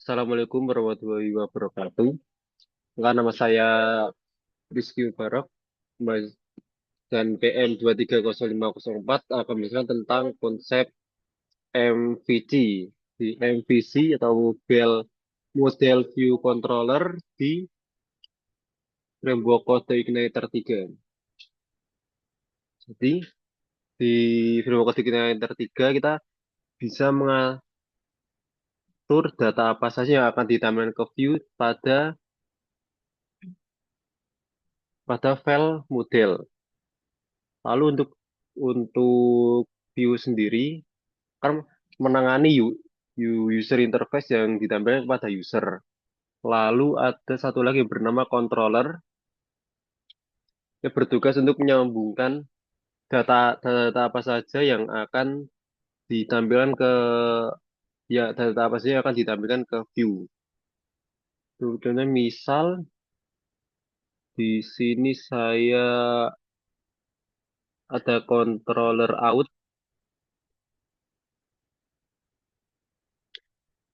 Assalamualaikum warahmatullahi wabarakatuh. Enggak, nama saya Rizky Mubarak dan PM 230504 akan menjelaskan tentang konsep MVC. Di MVC atau Model View Controller di framework kode Igniter 3. Jadi di framework kode Igniter 3 kita bisa mengatur data apa saja yang akan ditampilkan ke view pada file model. Lalu untuk view sendiri kan menangani user interface yang ditampilkan kepada user. Lalu ada satu lagi bernama controller yang bertugas untuk menyambungkan data apa saja yang akan ditampilkan data apa saja yang akan ditampilkan ke view. Contohnya misal di sini saya ada controller out,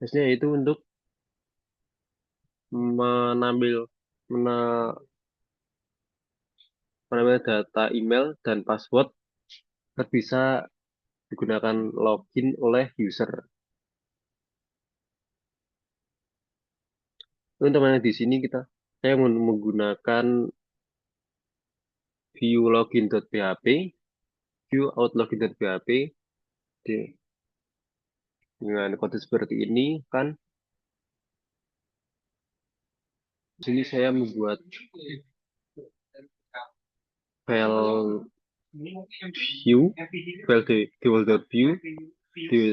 biasanya itu untuk menambil mena- menambil data email dan password agar bisa digunakan login oleh user. Untuk yang di sini saya menggunakan view login.php, view out login.php dengan kode seperti ini kan. Di sini saya membuat file view, file default.view,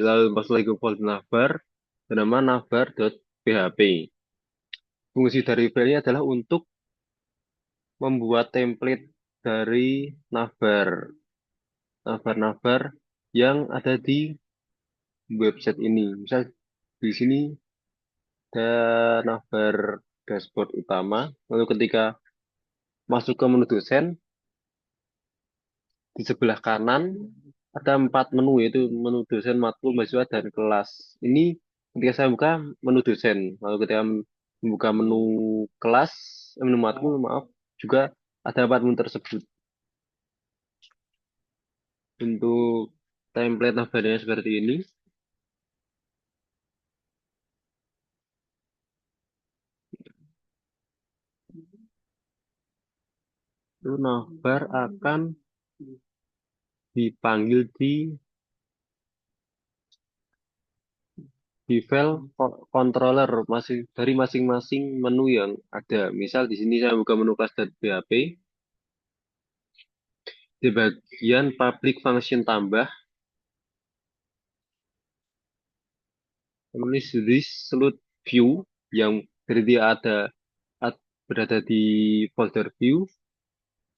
lalu masuk lagi ke folder navbar, bernama navbar.php. Fungsi dari file ini adalah untuk membuat template dari navbar yang ada di website ini. Misal di sini ada navbar dashboard utama. Lalu ketika masuk ke menu dosen, di sebelah kanan ada 4 menu, yaitu menu dosen, matkul, mahasiswa, dan kelas. Ini ketika saya buka menu dosen, lalu ketika membuka menu kelas, menu matkul, maaf, juga ada 4 menu tersebut. Untuk template navbarnya seperti ini. Itu navbar akan dipanggil di file controller dari masing-masing menu yang ada. Misal di sini saya buka menu kelas.php, di bagian public function tambah, menulis list slot view yang berarti berada di folder view,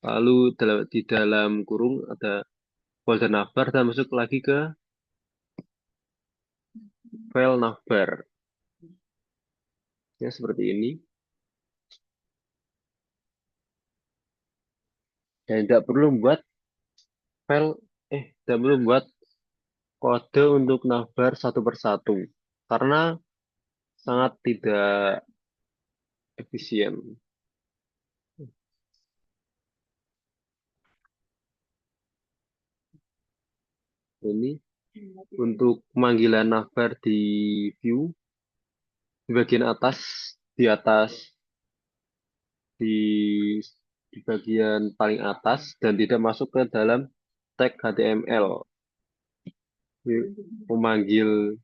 lalu di dalam kurung ada folder navbar dan masuk lagi ke file navbar. Ya, seperti ini. Dan file, tidak perlu membuat kode untuk navbar satu persatu karena sangat tidak efisien. Ini untuk pemanggilan navbar di view di bagian atas, di atas di di bagian paling atas dan tidak masuk ke dalam tag HTML. Memanggil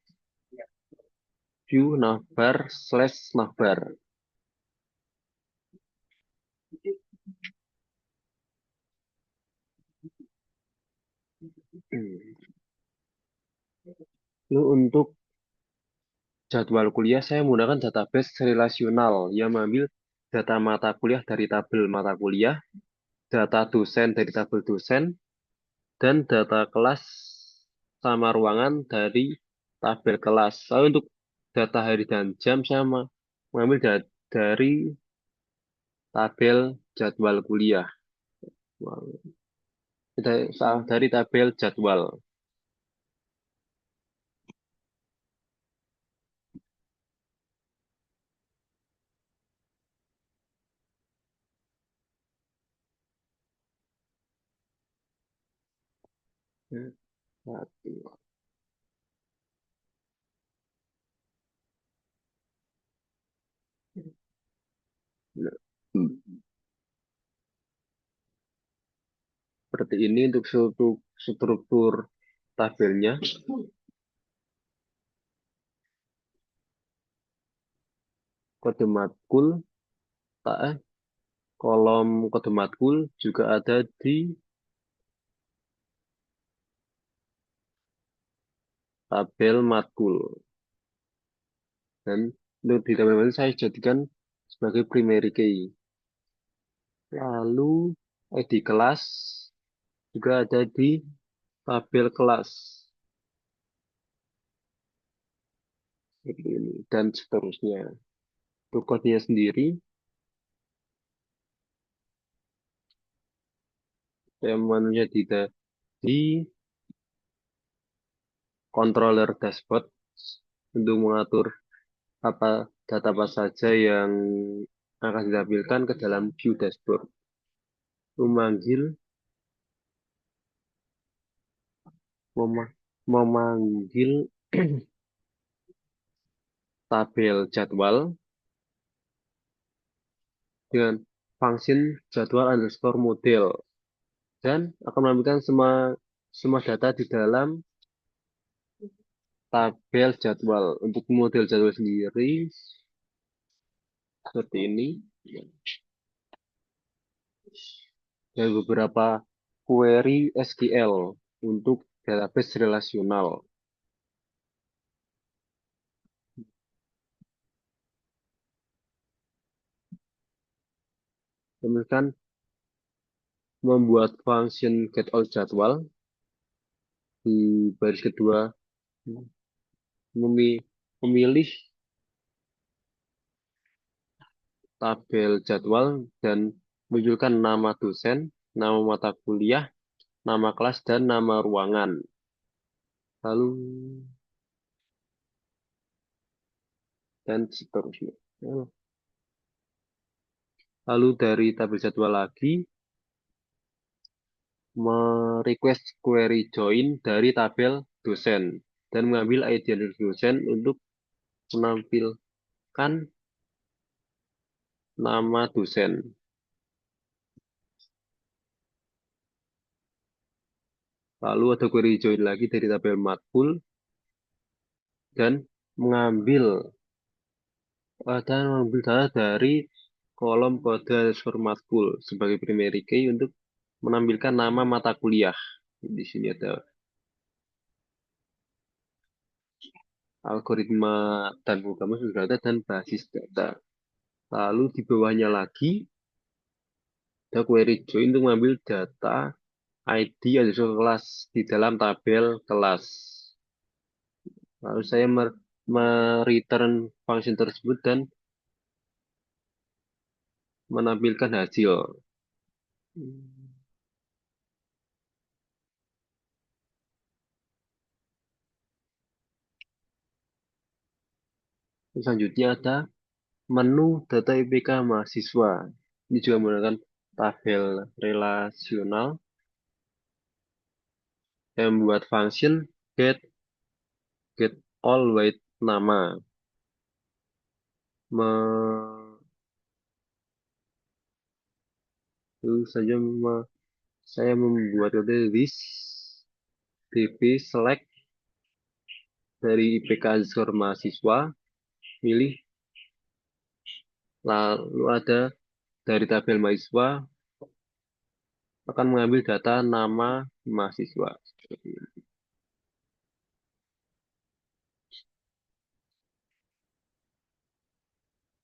view navbar slash navbar. Lalu untuk jadwal kuliah saya menggunakan database relasional yang mengambil data mata kuliah dari tabel mata kuliah, data dosen dari tabel dosen, dan data kelas sama ruangan dari tabel kelas. Lalu untuk data hari dan jam saya mengambil dari tabel jadwal kuliah. Dari tabel jadwal. Satu. Nah, seperti ini untuk suatu struktur tabelnya. Kode matkul, kolom kode matkul juga ada di tabel matkul. Dan untuk di tabel matkul saya jadikan sebagai primary key. Lalu ID kelas juga ada di tabel kelas. Seperti ini. Dan seterusnya. Untuk kodenya sendiri, saya menunya di controller dashboard untuk mengatur data apa saja yang akan ditampilkan ke dalam view dashboard. Memanggil memanggil tabel jadwal dengan function jadwal underscore model dan akan menampilkan semua semua data di dalam tabel jadwal. Untuk model jadwal sendiri seperti ini dan beberapa query SQL untuk database relasional. Kemudian membuat function get all jadwal di baris kedua, memilih tabel jadwal dan munculkan nama dosen, nama mata kuliah, nama kelas, dan nama ruangan. Lalu dan seterusnya. Lalu dari tabel jadwal lagi merequest query join dari tabel dosen dan mengambil ID dosen untuk menampilkan nama dosen. Lalu ada query join lagi dari tabel matkul dan mengambil data dari kolom kode underscore matkul sebagai primary key untuk menampilkan nama mata kuliah. Di sini ada algoritma dan program sudah ada dan basis data. Lalu di bawahnya lagi ada query join untuk mengambil data ID underscore kelas di dalam tabel kelas. Lalu saya mereturn function tersebut dan menampilkan hasil. Selanjutnya ada menu data IPK mahasiswa. Ini juga menggunakan tabel relasional yang membuat function get get all weight nama. Lalu saja saya membuat list dp select dari IPK underscore mahasiswa, milih, lalu ada dari tabel mahasiswa akan mengambil data nama mahasiswa.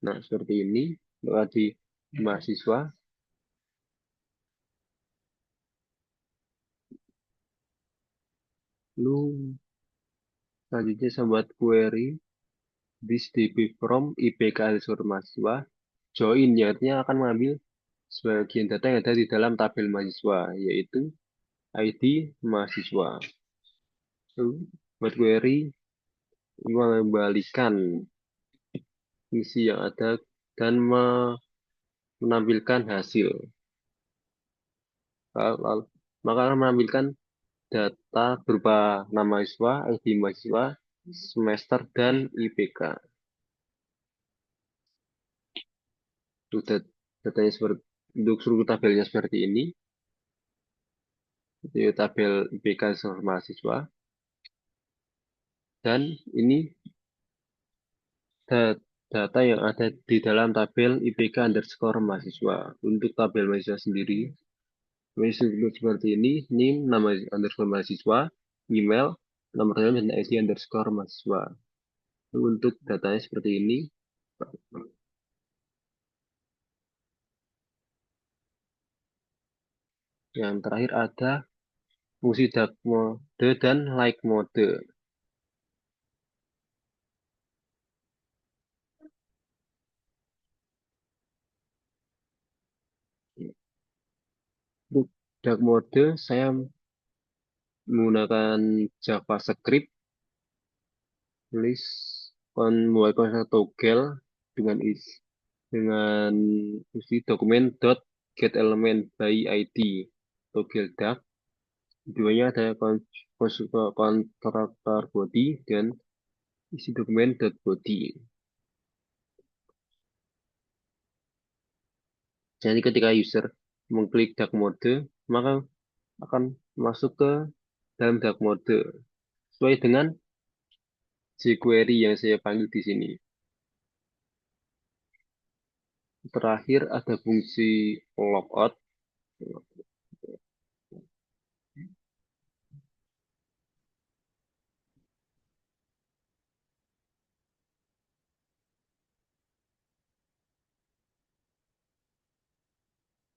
Nah, seperti ini di mahasiswa. Lalu selanjutnya saya buat query this dp from IPK underscore mahasiswa join, artinya akan mengambil sebagian data yang ada di dalam tabel mahasiswa, yaitu ID mahasiswa. Lalu buat query mengembalikan isi yang ada dan menampilkan hasil. Lalu, maka akan menampilkan data berupa nama mahasiswa, ID mahasiswa, semester, dan IPK. Untuk datanya seperti untuk seluruh tabelnya seperti ini. Itu tabel IPK seluruh mahasiswa. Dan ini data yang ada di dalam tabel IPK underscore mahasiswa. Untuk tabel mahasiswa sendiri, mahasiswa seperti ini, NIM, nama underscore mahasiswa, email, nomor telepon, dan ID underscore mahasiswa. Untuk datanya seperti ini. Yang terakhir ada fungsi dark mode dan light mode. Untuk dark mode, saya menggunakan JavaScript, list, membuat konsep toggle dengan dengan isi dokumen dot get element by ID toggle dark. Keduanya ada konstruktor body dan isi dokumen dot body. Jadi ketika user mengklik dark mode, maka akan masuk ke dalam dark mode sesuai dengan jQuery yang saya panggil di sini. Terakhir ada fungsi logout.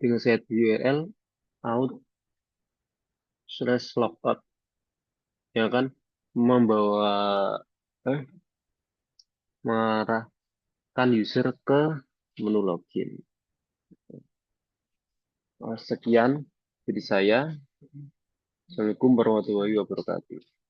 Dengan set URL out slash logout yang akan membawa eh, mengarahkan user ke menu login. Sekian dari saya. Assalamualaikum warahmatullahi wabarakatuh.